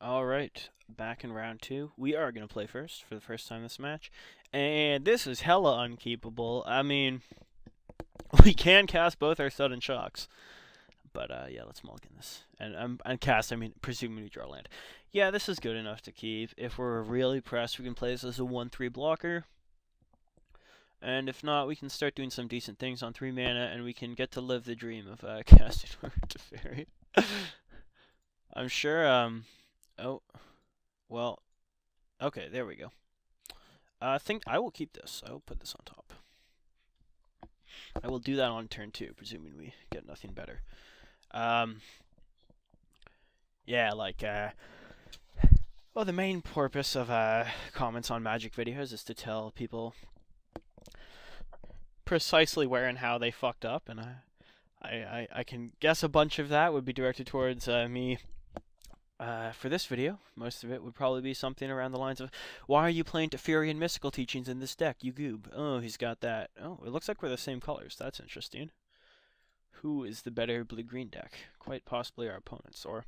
Alright, back in round two. We are going to play first for the first time this match. And this is hella unkeepable. I mean, we can cast both our sudden shocks. But yeah, let's mulligan this. And cast, I mean, presuming we draw land. Yeah, this is good enough to keep. If we're really pressed, we can play this as a 1-3 blocker. And if not, we can start doing some decent things on 3 mana, and we can get to live the dream of casting to Fairy. I'm sure, oh, well, okay, there we go. I think I will keep this. I will put this on top. I will do that on turn 2, presuming we get nothing better. Yeah, like, well, the main purpose of comments on Magic videos is to tell people precisely where and how they fucked up, and I can guess a bunch of that would be directed towards me. For this video, most of it would probably be something around the lines of, why are you playing Teferi and Mystical Teachings in this deck, you goob? Oh, he's got that. Oh, it looks like we're the same colors. That's interesting. Who is the better blue-green deck? Quite possibly our opponents, or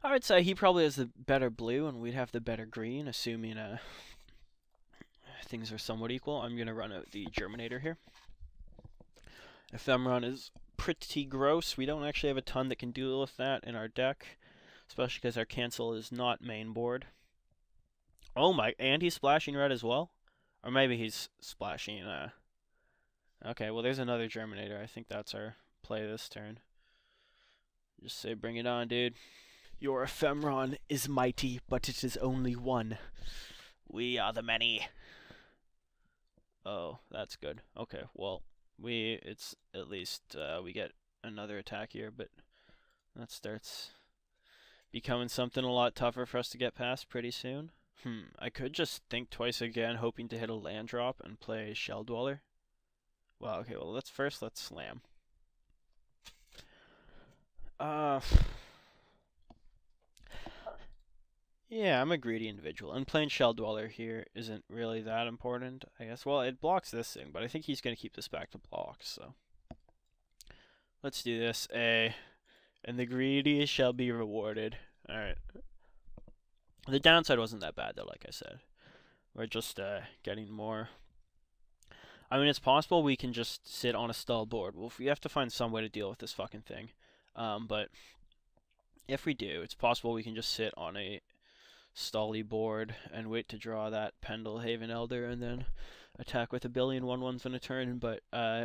I would say he probably has the better blue, and we'd have the better green, assuming things are somewhat equal. I'm going to run out the Germinator here. Ephemeron is pretty gross. We don't actually have a ton that can deal with that in our deck, especially because our cancel is not main board. Oh my, and he's splashing red as well? Or maybe he's splashing, okay, well there's another Germinator. I think that's our play this turn. Just say, bring it on, dude. Your Ephemeron is mighty, but it is only one. We are the many. Oh, that's good. Okay, well, it's at least, we get another attack here, but that starts becoming something a lot tougher for us to get past pretty soon. I could just think twice again, hoping to hit a land drop and play Shell Dweller. Well, okay, well, let's slam. Yeah, I'm a greedy individual, and playing Shell Dweller here isn't really that important, I guess. Well, it blocks this thing, but I think he's going to keep this back to blocks, so. Let's do this, and the greedy shall be rewarded. Alright. The downside wasn't that bad, though, like I said. We're just getting more. I mean, it's possible we can just sit on a stall board. Well, we have to find some way to deal with this fucking thing. But if we do, it's possible we can just sit on a stally board and wait to draw that Pendelhaven Elder and then attack with a billion 1/1s in a turn. But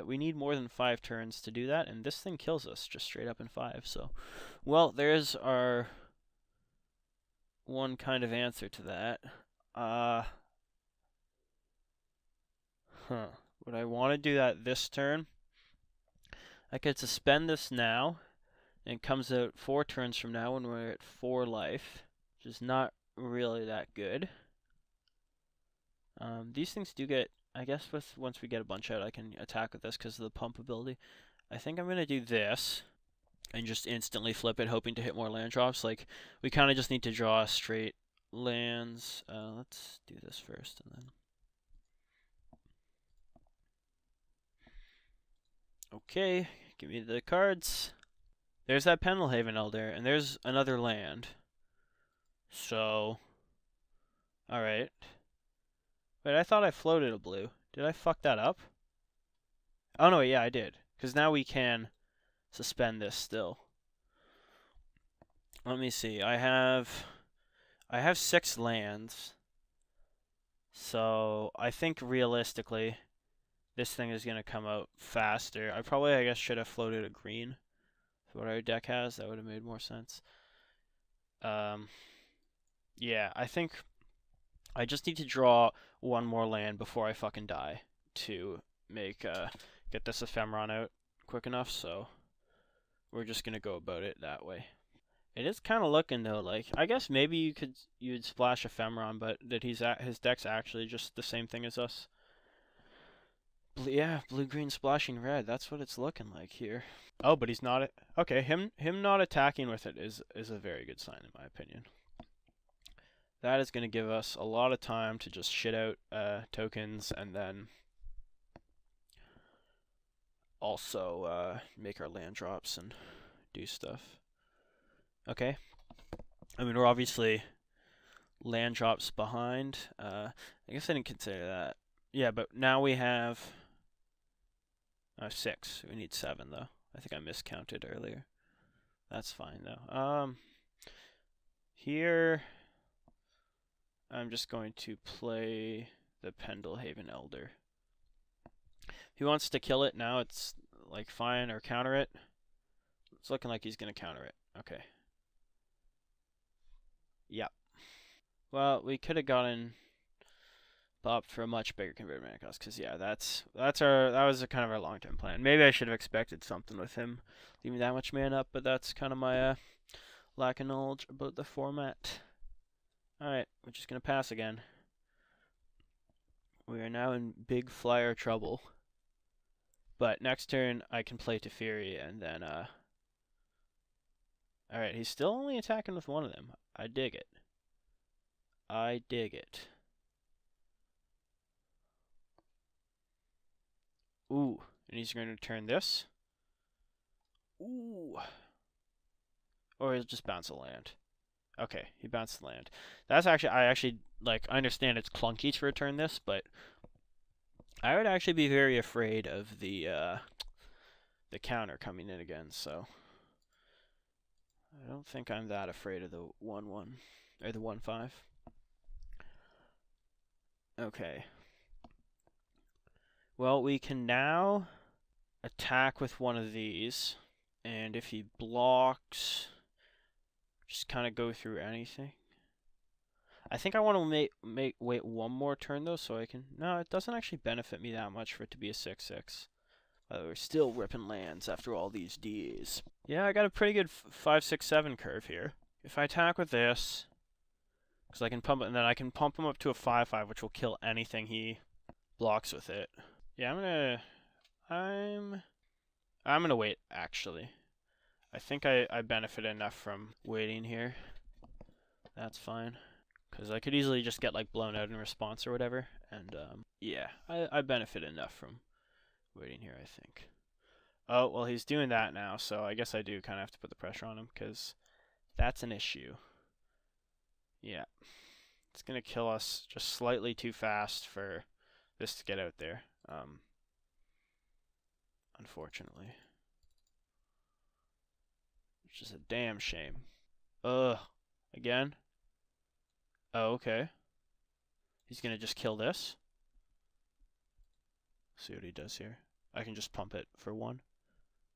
we need more than 5 turns to do that, and this thing kills us just straight up in 5. So, well, there's our one kind of answer to that. Would I want to do that this turn? I could suspend this now, and it comes out 4 turns from now when we're at 4 life, which is not really that good. These things do get, I guess once we get a bunch out, I can attack with this because of the pump ability. I think I'm going to do this and just instantly flip it, hoping to hit more land drops. Like, we kind of just need to draw straight lands. Let's do this first, and then. Okay, give me the cards. There's that Pendelhaven Elder, and there's another land. So, alright. Wait, I thought I floated a blue. Did I fuck that up? Oh no, yeah, I did. Because now we can suspend this still. Let me see. I have 6 lands. So, I think realistically, this thing is going to come out faster. I guess, should have floated a green. That's what our deck has. That would have made more sense. Yeah, I think I just need to draw one more land before I fucking die to make get this Ephemeron out quick enough, so we're just gonna go about it that way. It is kind of looking though like, I guess maybe you'd splash Ephemeron, but that his deck's actually just the same thing as us. Yeah, blue-green splashing red. That's what it's looking like here. Oh, but he's not. Okay, him not attacking with it is a very good sign in my opinion. That is going to give us a lot of time to just shit out tokens and then also make our land drops and do stuff. Okay. I mean, we're obviously land drops behind. I guess I didn't consider that. Yeah, but now we have 6. We need 7 though. I think I miscounted earlier. That's fine though. Here I'm just going to play the Pendelhaven Elder. If he wants to kill it now, it's like fine, or counter it. It's looking like he's gonna counter it. Okay. Yep. Well, we could have gotten Bob for a much bigger converted mana cost, because yeah, that was kind of our long-term plan. Maybe I should have expected something with him leaving that much mana up, but that's kind of my lack of knowledge about the format. Alright, we're just gonna pass again. We are now in big flyer trouble. But next turn I can play Teferi and then alright, he's still only attacking with one of them. I dig it. I dig it. Ooh, and he's going to turn this. Ooh. Or he'll just bounce a land. Okay, he bounced the land. That's actually, I understand it's clunky to return this, but I would actually be very afraid of the counter coming in again, so I don't think I'm that afraid of the 1/1 or the 1/5. Okay. Well, we can now attack with one of these, and if he blocks, just kind of go through anything. I think I want to wait one more turn though, so I can. No, it doesn't actually benefit me that much for it to be a 6/6. We're still ripping lands after all these Ds. Yeah, I got a pretty good 5, 6, 7 curve here. If I attack with this, because I can pump it, and then I can pump him up to a 5/5, which will kill anything he blocks with it. Yeah, I'm gonna wait. Actually, I think I benefit enough from waiting here. That's fine. Because I could easily just get like blown out in response or whatever. And yeah, I benefit enough from waiting here, I think. Oh, well, he's doing that now, so I guess I do kind of have to put the pressure on him because that's an issue. Yeah. It's going to kill us just slightly too fast for this to get out there. Unfortunately. Which is a damn shame. Ugh. Again? Oh, okay. He's going to just kill this. See what he does here. I can just pump it for 1.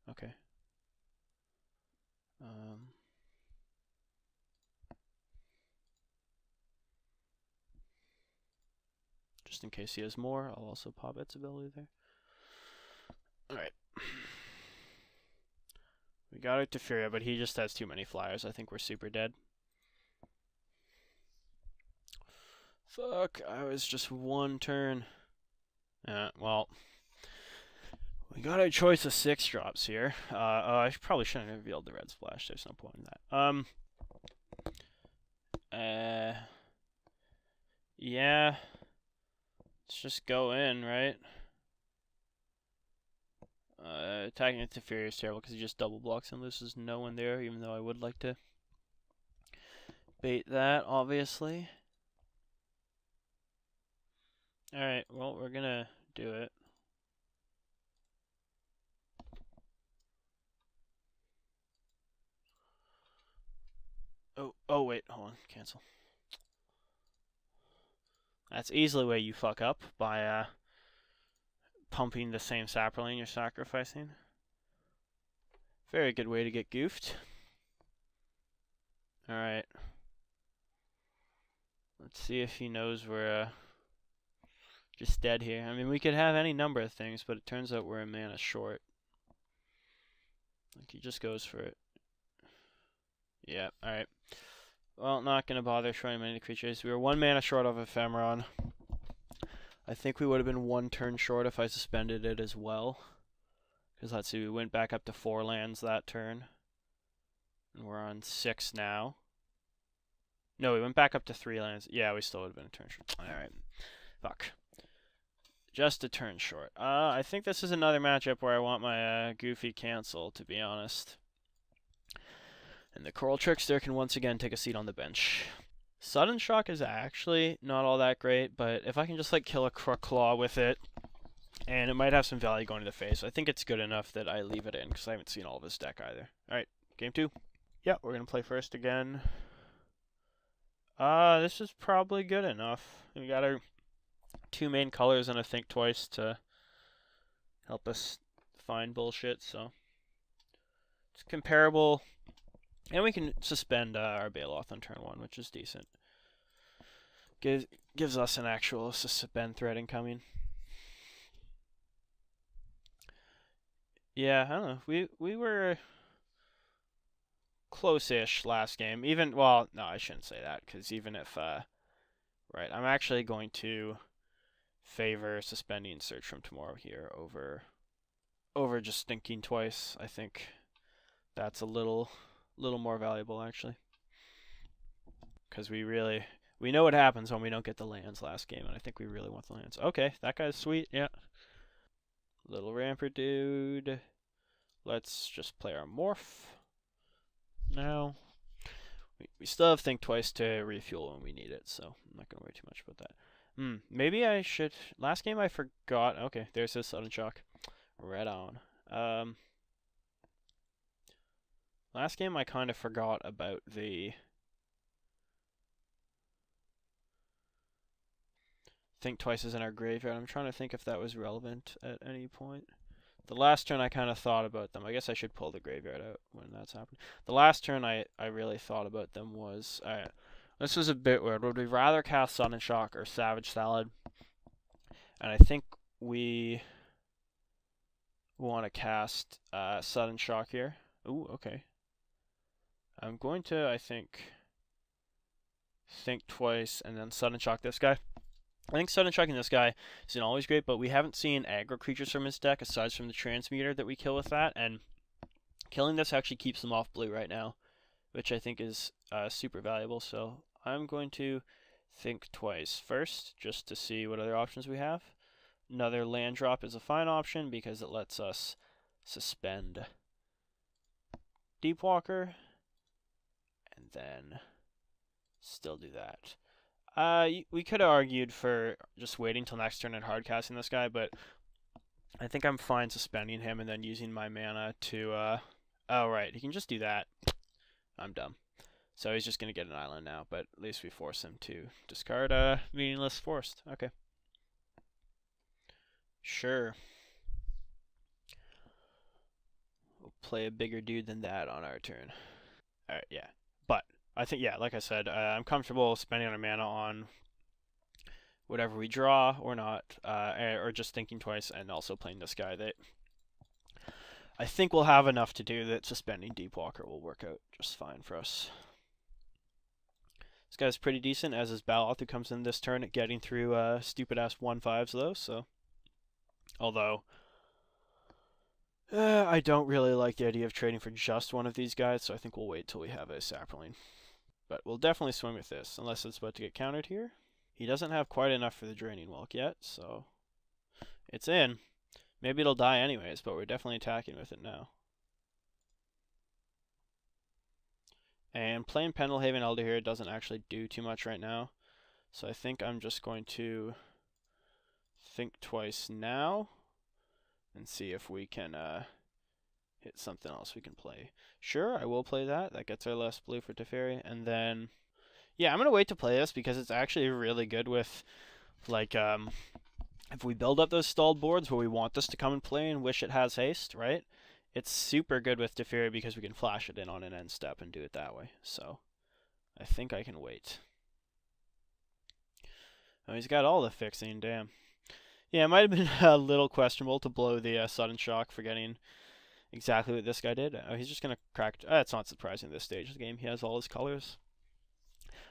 Okay. Just in case he has more, I'll also pop its ability there. Alright. We got it to Furia, but he just has too many flyers. I think we're super dead. Fuck, I was just 1 turn. Well, we got a choice of 6 drops here. I probably shouldn't have revealed the red splash. There's no point in that. Yeah. Let's just go in, right? Attacking it to Fury is terrible because he just double blocks and loses no one there, even though I would like to bait that, obviously. Alright, well, we're gonna do it. Oh, wait, hold on, cancel. That's easily where you fuck up, by pumping the same sapperling you're sacrificing. Very good way to get goofed. Alright. Let's see if he knows we're just dead here. I mean, we could have any number of things, but it turns out we're a mana short. Like, he just goes for it. Yeah, alright. Well, not gonna bother showing many creatures. We were 1 mana short of Ephemeron. I think we would have been 1 turn short if I suspended it as well. Because let's see, we went back up to 4 lands that turn. And we're on 6 now. No, we went back up to 3 lands. Yeah, we still would have been a turn short. Alright. Fuck. Just a turn short. I think this is another matchup where I want my Goofy cancel, to be honest. And the Coral Trickster can once again take a seat on the bench. Sudden Shock is actually not all that great, but if I can just like kill a Crook Claw with it, and it might have some value going to the face, I think it's good enough that I leave it in, because I haven't seen all of his deck either. Alright, game 2. Yeah, we're going to play first again. This is probably good enough. We got our 2 main colors and a Think Twice to help us find bullshit, so it's comparable. And we can suspend our Baloth on turn 1, which is decent. Gives us an actual suspend threat incoming. Yeah, I don't know. We were close-ish last game. Even, well, no, I shouldn't say that, because even if, right, I'm actually going to favor suspending Search from Tomorrow here over just Thinking Twice. I think that's a little more valuable, actually. Because we know what happens when we don't get the lands last game, and I think we really want the lands. Okay, that guy's sweet, yeah. Little Ramper dude. Let's just play our Morph now. We still have Think Twice to refuel when we need it, so I'm not going to worry too much about that. Maybe I should... Last game I forgot... Okay, there's his Sudden Shock. Right on. Last game I kind of forgot about the... Think Twice is in our graveyard. I'm trying to think if that was relevant at any point. The last turn I kind of thought about them. I guess I should pull the graveyard out when that's happened. The last turn I really thought about them was... this was a bit weird. Would we rather cast Sudden Shock or Savage Salad? And I think we want to cast Sudden Shock here. Ooh, okay. I'm going to, I think Twice and then Sudden Shock this guy. I think Sudden Shocking this guy isn't always great, but we haven't seen aggro creatures from his deck aside from the Transmuter that we kill with that, and killing this actually keeps them off blue right now, which I think is super valuable. So I'm going to Think Twice first, just to see what other options we have. Another land drop is a fine option because it lets us suspend Deepwalker, and then still do that. We could have argued for just waiting till next turn and hardcasting this guy, but I think I'm fine suspending him and then using my mana to, oh right, he can just do that. I'm dumb. So he's just going to get an island now, but at least we force him to discard Meaningless Forest. Okay. Sure. We'll play a bigger dude than that on our turn. Alright, yeah. But I think, yeah, like I said, I'm comfortable spending our mana on whatever we draw or not, or just Thinking Twice and also playing this guy that I think we'll have enough to do that suspending Deepwalker will work out just fine for us. This guy's pretty decent, as is Baloth, who comes in this turn at getting through stupid-ass 1/5s, though, so... Although... I don't really like the idea of trading for just one of these guys, so I think we'll wait till we have a Saproling. But we'll definitely swing with this, unless it's about to get countered here. He doesn't have quite enough for the Draining Welk yet, so... It's in. Maybe it'll die anyways, but we're definitely attacking with it now. And playing Pendelhaven Elder here doesn't actually do too much right now. So I think I'm just going to Think Twice now and see if we can hit something else we can play. Sure, I will play that. That gets our last blue for Teferi. And then, yeah, I'm going to wait to play this because it's actually really good with, like, if we build up those stalled boards where we want this to come and play and wish it has haste, right? It's super good with Teferi because we can flash it in on an end step and do it that way. So I think I can wait. Oh, he's got all the fixing, damn. Yeah, it might have been a little questionable to blow the Sudden Shock, forgetting exactly what this guy did. Oh, he's just going to crack... it's not surprising at this stage of the game. He has all his colors.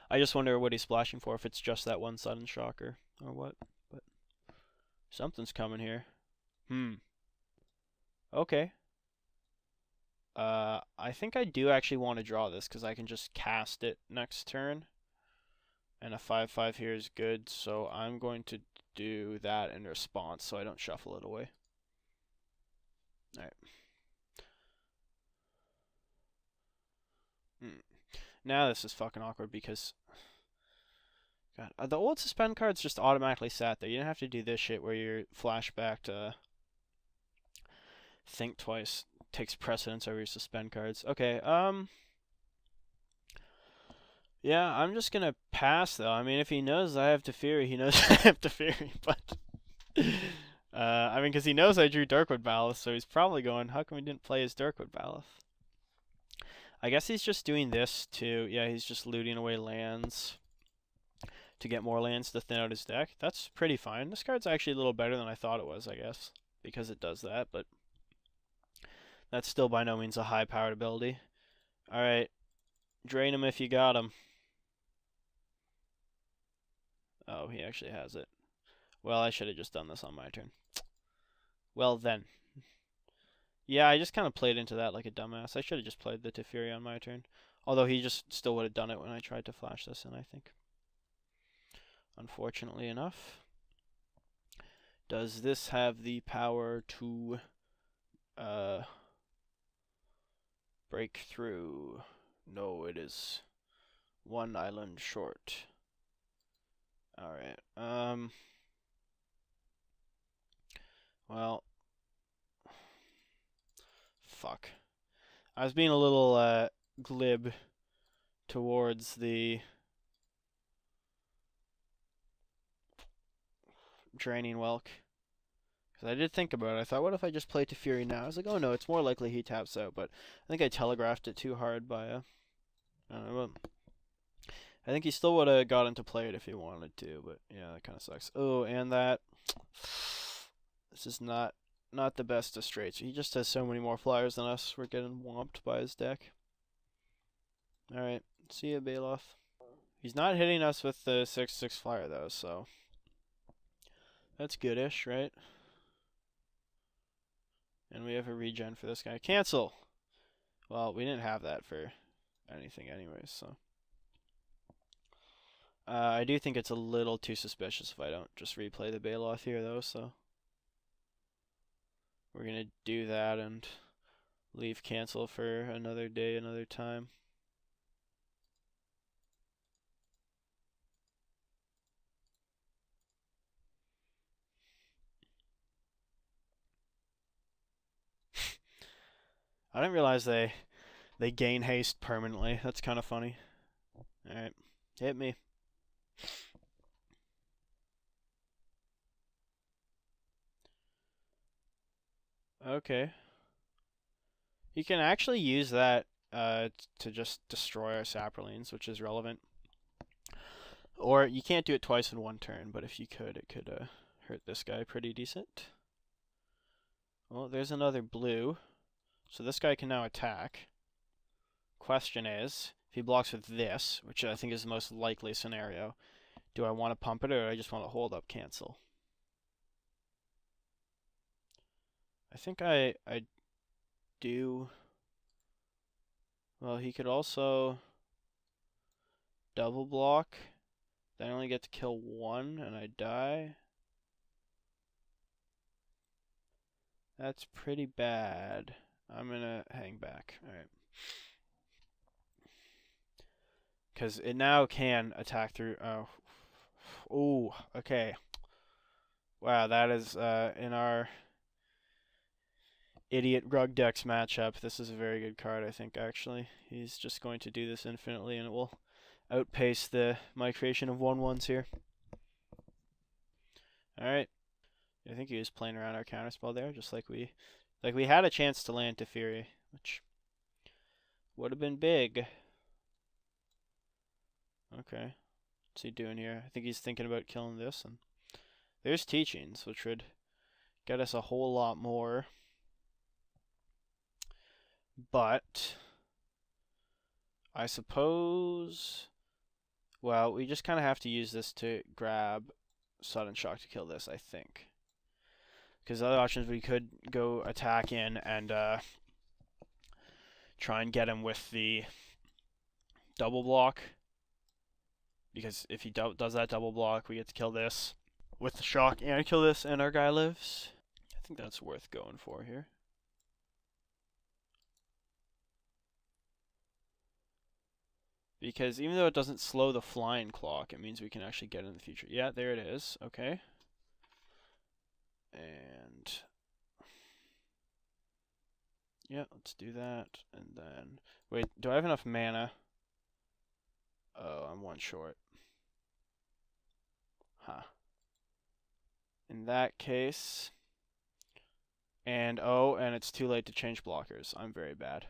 I just wonder what he's splashing for, if it's just that one Sudden Shock or what. But something's coming here. Okay. I think I do actually want to draw this because I can just cast it next turn. And a 5/5 here is good, so I'm going to do that in response so I don't shuffle it away. Alright. Now this is fucking awkward because... God, the old suspend cards just automatically sat there. You didn't have to do this shit where your flashback to think twice takes precedence over your suspend cards. Okay, yeah, I'm just gonna pass though. I mean, if he knows I have Teferi, he knows I have Teferi, but... I mean, because he knows I drew Darkwood Ballast, so he's probably going, how come he didn't play his Darkwood Ballast? I guess he's just doing this to... Yeah, he's just looting away lands to get more lands to thin out his deck. That's pretty fine. This card's actually a little better than I thought it was, I guess, because it does that, but that's still by no means a high-powered ability. Alright, drain him if you got him. Oh, he actually has it. Well, I should have just done this on my turn. Well, then. Yeah, I just kind of played into that like a dumbass. I should have just played the Teferi on my turn. Although he just still would have done it when I tried to flash this in, I think. Unfortunately enough. Does this have the power to break through? No, it is one island short. Alright, well, fuck. I was being a little glib towards the draining Welk. Because I did think about it. I thought, what if I just play Teferi now? I was like, oh no, it's more likely he taps out. But I think I telegraphed it too hard by I don't know. I think he still would have got into play it if he wanted to. But yeah, that kind of sucks. Oh, and that... This is not the best of straights. He just has so many more flyers than us. We're getting whomped by his deck. Alright, see ya, Baloth. He's not hitting us with the 6/6 flyer though, so that's goodish, right? And we have a regen for this guy. Cancel! Well, we didn't have that for anything anyways, so. I do think it's a little too suspicious if I don't just replay the Baloth here though, so. We're gonna do that and leave cancel for another day, another time. I didn't realize they gain haste permanently. That's kind of funny. Alright, hit me. Okay. You can actually use that to just destroy our Saprolines, which is relevant. Or you can't do it twice in one turn, but if you could, it could hurt this guy pretty decent. Well, there's another blue. So this guy can now attack. Question is, if he blocks with this, which I think is the most likely scenario, do I want to pump it or do I just want to hold up cancel? I think I do. Well, he could also double block. Then I only get to kill one and I die. That's pretty bad. I'm gonna hang back. Alright. Because it now can attack through... Oh, okay. Wow, that is in our idiot Rug Decks matchup. This is a very good card, I think, actually. He's just going to do this infinitely, and it will outpace my creation of 1/1s here. Alright. I think he was playing around our counterspell there, just like we had a chance to land Teferi, which would have been big. Okay. What's he doing here? I think he's thinking about killing this, and there's Teachings, which would get us a whole lot more. But I suppose, well, we just kind of have to use this to grab Sudden Shock to kill this, I think. Because other options, we could go attack in and try and get him with the double block. Because if he does that double block, we get to kill this with the shock and kill this, and our guy lives. I think that's worth going for here. Because even though it doesn't slow the flying clock, it means we can actually get in the future. Yeah, there it is. Okay. And yeah, let's do that. And then wait, do I have enough mana? Oh, I'm one short. Huh. In that case, and oh, and it's too late to change blockers. I'm very bad.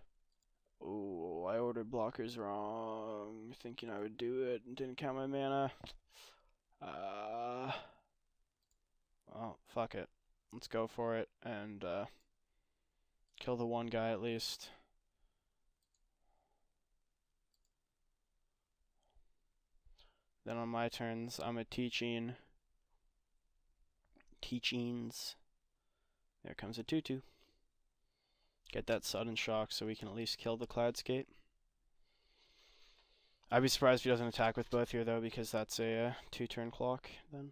Oh, I ordered blockers wrong, thinking I would do it and didn't count my mana. Well, fuck it. Let's go for it and kill the one guy at least. Then on my turns, I'm a teachings. There comes a 2/2. Get that sudden shock so we can at least kill the Cloudscape. I'd be surprised if he doesn't attack with both here, though, because that's a 2-turn clock then.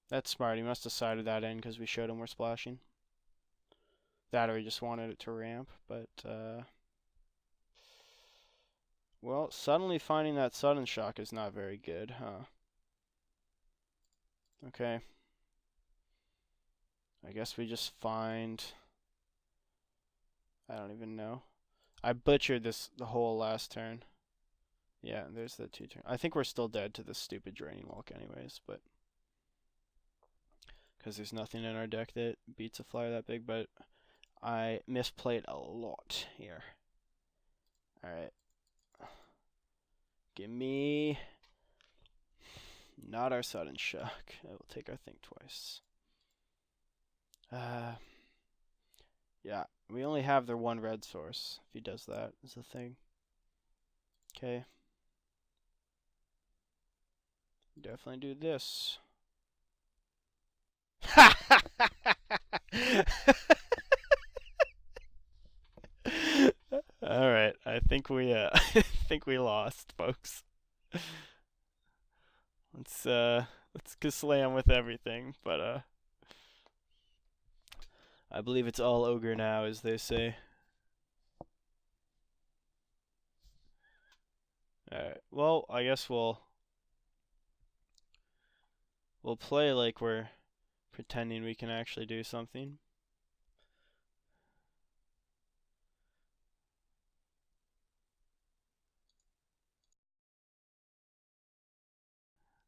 That's smart. He must have sided that in because we showed him we're splashing. That or he just wanted it to ramp, but, well, suddenly finding that sudden shock is not very good, huh? Okay. I guess we just find... I don't even know. I butchered the whole last turn. Yeah, there's the 2-turn. I think we're still dead to this stupid Draining Walk anyways, but... because there's nothing in our deck that beats a flyer that big, but I misplayed a lot here. Alright. Give me... not our sudden shock. I will take our think twice. Yeah, we only have their one red source. If he does that, is the thing. Okay. Definitely do this. All right, I think we I think we lost, folks. Let's go slam with everything, but I believe it's all ogre now, as they say. Alright, well, I guess we'll play like we're pretending we can actually do something.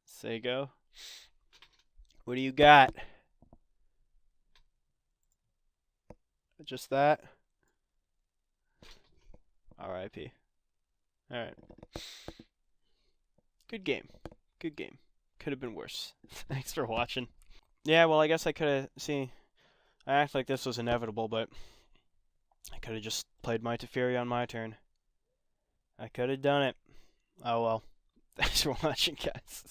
Say go. What do you got? Just that? R.I.P. Alright. Good game. Good game. Could have been worse. Thanks for watching. Yeah, well, I guess I could have... see, I act like this was inevitable, but... I could have just played my Teferi on my turn. I could have done it. Oh well. Thanks for watching, guys.